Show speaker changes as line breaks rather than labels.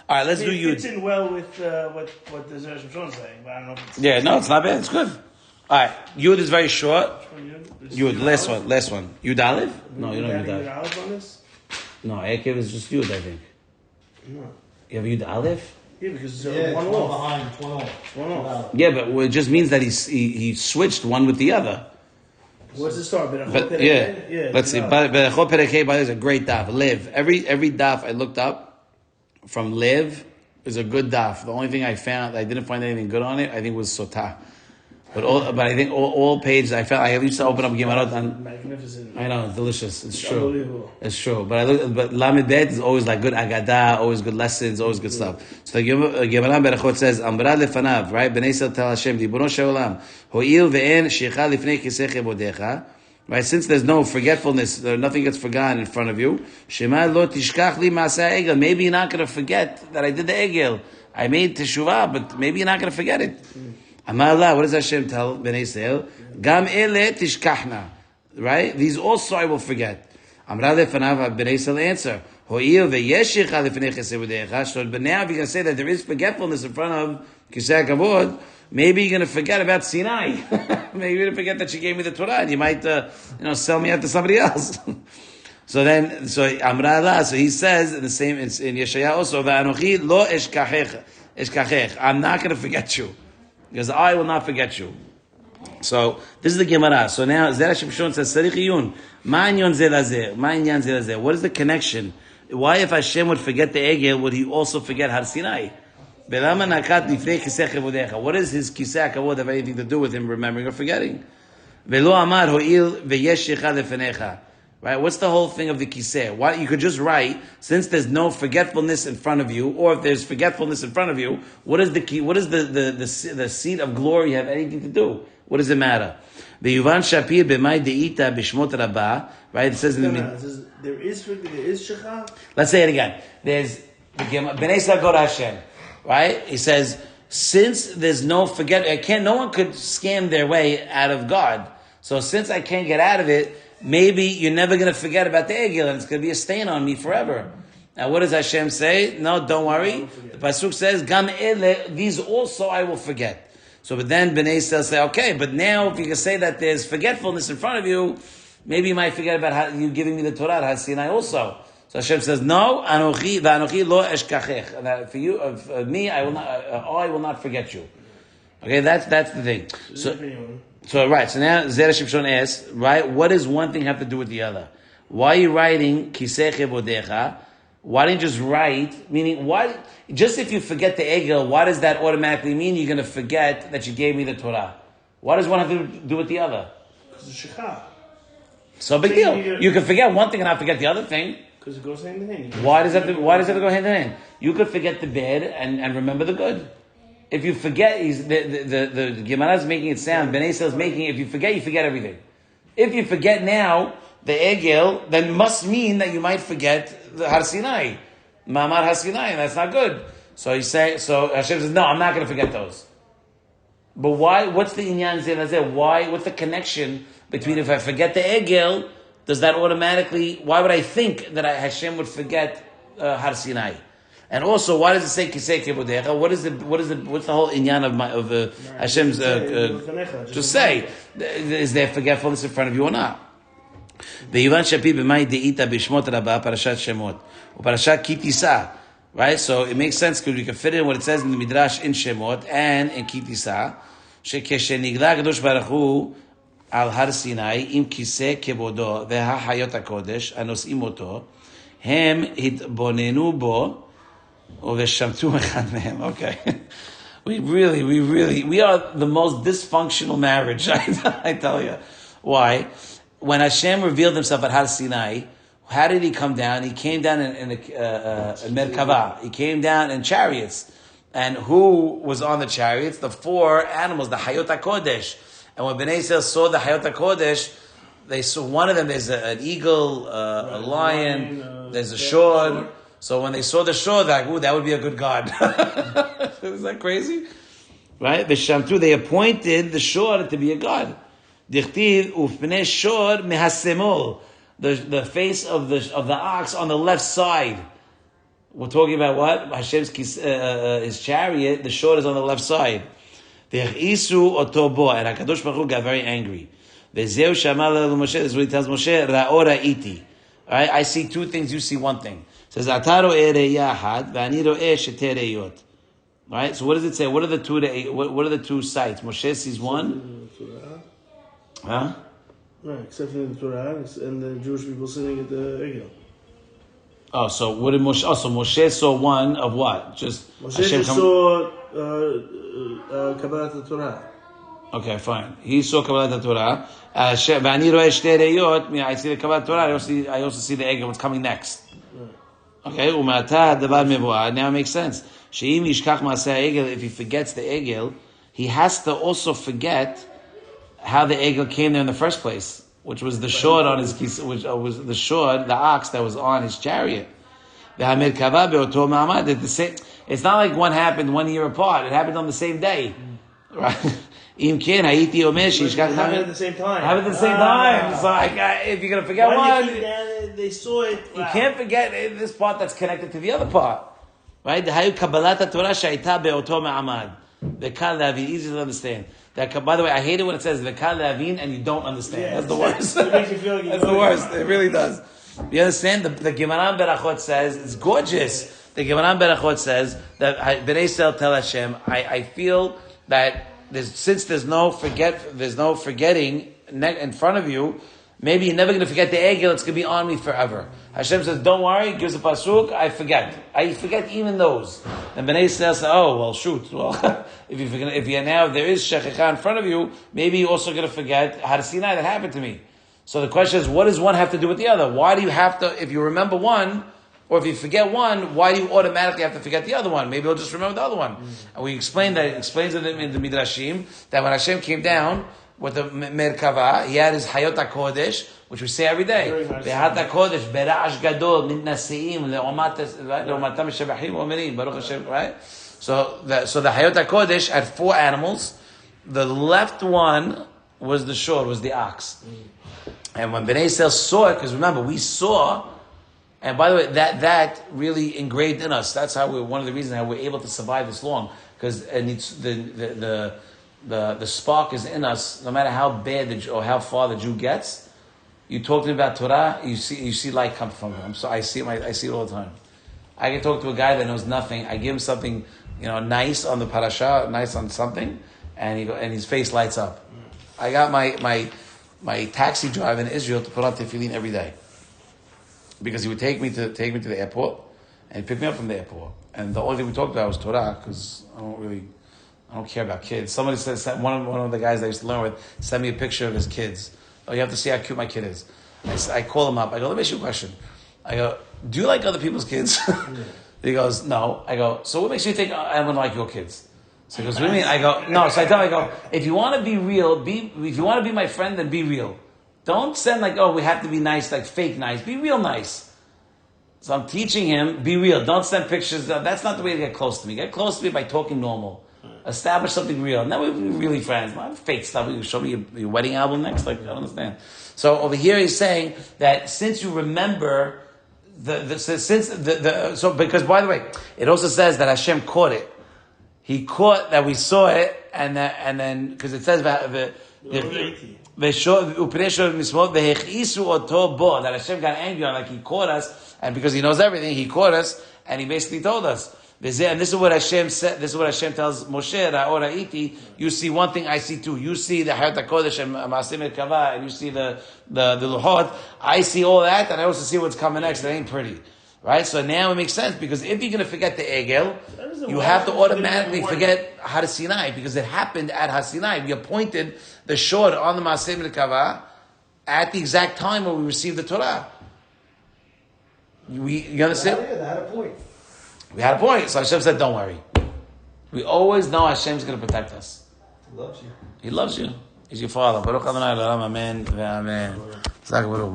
All right, let's do Yud.
It fits in well with what the Zera Shimshon is saying, but I don't know if it's...
Yeah, no, it's not bad. It's good. All right, Yud is very short. Yud, last one. Yud Aleph? No, you don't Yud
Yud Aleph on this?
No, Ekev is just Yud, I think.
No.
You have Yud Aleph?
Yeah, because it's one off. One off.
Yeah, but it just means that he switched one with the other.
What's the start?
But yeah, let's see. Berachot Perek Hey is a great daf. Live. Every daf I looked up from Live is a good daf. The only thing I found, I didn't find anything good on it, I think was Sotah. But I think all pages I found, I used to open up Gemarot and
magnificent.
I know, it's delicious. It's true.
Unbelievable.
It's true. But Lamed Bet is always like good Agadah, always good lessons, always good stuff. So the Gemara Berachot says, Amra lefanav, right? Bnei Yisrael tell Hashem, Ribono shel olam, ho'il ve'en shecha lifnei kisei chebodecha. Right? Since there's no forgetfulness, nothing gets forgotten in front of you. Shema lo tishkach li ma'aseh egel. Maybe you're not going to forget that I did the egel. I made teshuvah, but maybe you're not going to forget it. Amar Allah, what does Hashem tell Bnei Yisrael? Gam ele tishkachna. Right? These also I will forget. Amra lefanav, Bnei Yisrael answer. Ho'il ve'yeshicha lifnei chesed v'decha. But now if you're going to say that there is forgetfulness in front of Kisei HaKavod, maybe you're going to forget about Sinai. Maybe you're going to forget that she gave me the Torah, and you might, sell me out to somebody else. So Amra Allah, so he says in the same in Yeshaya also, "Va'anochi lo eshkachech." I'm not going to forget you, because I will not forget you. So this is the Gemara. So now Zera Shimshon says, "Sarich iyun, ma inyan ze lazeh, ma inyan ze lazeh." What is the connection? Why, if Hashem would forget the Egel, would He also forget Har Sinai? What is his kisei hakavod have anything to do with him remembering or forgetting? Right? What's the whole thing of the kisei? Why you could just write, since there's no forgetfulness in front of you, or if there's forgetfulness in front of you, what is the key? What is the seat of glory have anything to do? What does it matter? The Yuvan Shapir b'may deita b'shmot rabbah. Right? It says in the
there is shecha.
Let's say it again. There's Bnei Yisrael go to Hashem. Right? He says, since there's no no one could scam their way out of God. So since I can't get out of it, maybe you're never going to forget about the Egel, and it's going to be a stain on me forever. Now what does Hashem say? No, don't worry. The Pasuk says, Gam ele, these also I will forget. So but then Bnei Yisrael say, okay, but now if you can say that there's forgetfulness in front of you, maybe you might forget about you giving me the Torah, Har Sinai also. So Hashem says, "No, anochi lo eshkachech." That for you, me, I will not forget you. Okay, that's the thing. So right. So now Zera Shimshon asks, right? What does one thing have to do with the other? Why are you writing kisei chebodecha? Why didn't you just write? Meaning, why? Just if you forget the egel, why does that automatically mean you're going to forget that you gave me the Torah? Why does one have to do with the other?
Because it's shechah.
So big deal. You can forget one thing and not forget the other thing.
Because it goes hand in hand.
Why does it have to go hand in hand? You could forget the bad and remember the good. If you forget, the Gemara is making it sound, Bnei Yisrael is making it, if you forget everything. If you forget now the Egel, then must mean that you might forget the Har Sinai. Ma'amar Har Sinai, and that's not good. So Hashem says, no, I'm not going to forget those. But why, what's the Inyan Zeh? Why, what's the connection between if I forget the Egel, does that automatically, why would I think that Hashem would forget Har Sinai? And also, why does it say Kisei Kebodecha? What's the whole inyan of Hashem's, just say, is there forgetfulness in front of you or not? Ve'yivan shapi b'may de'ita b'shmot rabba Parashat Shemot. Or Parashat Ki Tisa. Right? So it makes sense because we can fit in what it says in the Midrash in Shemot and in Ki Tisa. Shekeshenigla Kadosh Baruch Hu על הר סיני עם כיסא כבודו והחיות הקודש הנושאים אותו הם התבוננו בו ושמטו אחד מהם. Okay. We are the most dysfunctional marriage, I tell you. Why? When Hashem revealed himself at Har Sinai, how did he come down? He came down in Merkava. He came down in chariots. And who was on the chariots? The four animals, the Hayot HaKodesh. And when Bnei Yisrael saw the Hayot HaKodesh, they saw one of them, there's an eagle, a lion, there's a shor. So when they saw the shor, they're like, ooh, that would be a good god. Is that crazy? Right? V'shamtu, they appointed the shor to be a god. Dichtiv ufnei shor mehasemol, the face of the ox on the left side. We're talking about what? Hashem's his chariot, the sword is on the left side. Isu otobo, and HaKadosh Baruch Hu got very angry. Vezeu shamal Moshe, this is what he tells Moshe, ra'ora iti. Alright, I see two things, you see one thing. It says, Ataro ereya had, v'ani ro'eh shetereyot. Alright, so what does it say? What are the two sights? Moshe sees one? Huh?
Right, except for the Torah and the Jewish people sitting at the Ekev.
Oh, so what did Moshe? Oh, so Moshe saw one of what? Just
Moshe
Hashem
just saw Kabbalat Torah.
Okay, fine. He saw Kabbalat Torah. V'ani ro'eh shtei reyot. I see the Kabbalat Torah. I also see the Ekev. What's coming next? Okay. U'mata davar mevuad. Now it makes sense. She'im yishkach ma'aseh Egel. If he forgets the Egel, he has to also forget how the Egel came there in the first place, which was the shod on his, which was the shod, the ox that was on his chariot. It's not like one happened 1 year apart. It happened on the same day, right? It happened at
the same time.
Happened at the same time. So if you're gonna forget one,
they saw it.
You can't forget this part that's connected to the other part, right? The Hayu Kabbalat Torah Shaita Be'oto Ma'amad. The Kal Lavin, easy to understand. By the way, I hate it when it says the Kal Lavin and you don't understand.
Yeah,
that's the worst.
It makes you feel like
that's the worst. It really does. You understand? The Gemaran Berachot says it's gorgeous. The Gemaran Berachot says that Bnei Yisrael tell Hashem, I feel that since there's no forgetting in front of you. Maybe you're never going to forget the Egel, it's going to be on me forever. Hashem says, don't worry, gives a pasuk, I forget even those. And Bnei Yisrael says, oh, well, shoot. Well, if there is Shechicha in front of you, maybe you're also going to forget Har Sinai that happened to me. So the question is, what does one have to do with the other? Why do you have to, if you remember one, or if you forget one, why do you automatically have to forget the other one? Maybe you'll just remember the other one. And we explained that, it explains it in the Midrashim, that when Hashem came down, with the Merkava, he had his Hayot HaKodesh, which we say every day. Hayot HaKodesh, Bera'ash Gadol, Nitnasi'im, Le'omatam Shebachim Omerim, Baruch Hashem, right? So the Hayot HaKodesh had 4 animals. The left one was the shor, was the ox. And when Bnei Yisrael saw it, because remember, we saw, and by the way, that really engraved in us. That's how one of the reasons how we're able to survive this long, because it's the spark is in us. No matter how bad or how far the Jew gets, you talk to him about Torah, you see light come from him. So I see it all the time. I can talk to a guy that knows nothing. I give him something, nice on the parasha, nice on something, and his face lights up. I got my taxi driver in Israel to put on tefillin every day, because he would take me to the airport and pick me up from the airport. And the only thing we talked about was Torah, because I don't care about kids. Somebody said, one of the guys I used to learn with sent me a picture of his kids. Oh, you have to see how cute my kid is. I call him up. I go, let me ask you a question. I go, do you like other people's kids? He goes, no. I go, so what makes you think I wouldn't like your kids? So he goes, what do you mean? I go, no. So I tell him, if you want to be real, if you want to be my friend, then be real. Don't send we have to be nice, like fake nice. Be real nice. So I'm teaching him, be real. Don't send pictures. That's not the way to get close to me. Get close to me by talking normal. Establish something real. Now we're really friends. Not fake stuff. You show me your wedding album next. I don't understand. So over here he's saying that since you remember because by the way, it also says that Hashem caught it. He caught that we saw it, and then because it says that Hashem got angry on, like he caught us, and because he knows everything, he caught us, and he basically told us. And this is what Hashem said. This is what Hashem tells Moshe. Ra'ora iti. You see one thing, I see two. You see the Hayot HaKodesh and Ma'aseh Merkava, and you see the Luchot. I see all that, and I also see what's coming next. That ain't pretty, right? So now it makes sense, because if you're going to forget the Egel, you have to automatically forget Har Sinai, because it happened at Har Sinai. We appointed the shor on the Ma'aseh Merkava at the exact time when we received the Torah. You understand?
Yeah, they had a point.
We had a point. So Hashem said, don't worry. We always know Hashem's going to protect us.
He loves you.
He loves you. He's your father. Baruch Adonai L'olam. Amen. Amen. Hazak Ubaruch.